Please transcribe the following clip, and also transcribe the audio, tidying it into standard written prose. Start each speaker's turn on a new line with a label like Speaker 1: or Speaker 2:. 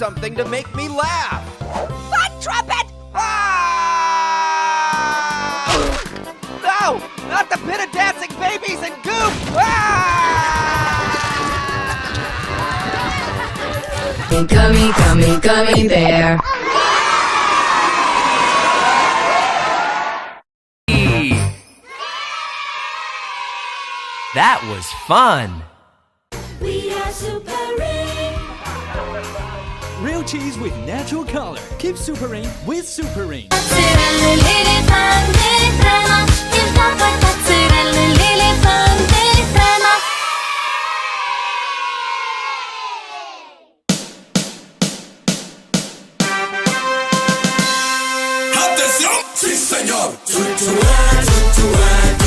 Speaker 1: something to make me laugh.
Speaker 2: Fun trumpet!
Speaker 1: Ah! No, not the pit of dancing babies and goop! Ah!
Speaker 3: Gummy bear.
Speaker 4: That was fun.
Speaker 5: We are Super Ring.
Speaker 6: Real cheese with natural color. Keep Super Ring with Super Ring.
Speaker 7: ¡Atención! ¡Sí, señor! ¡Tutuán!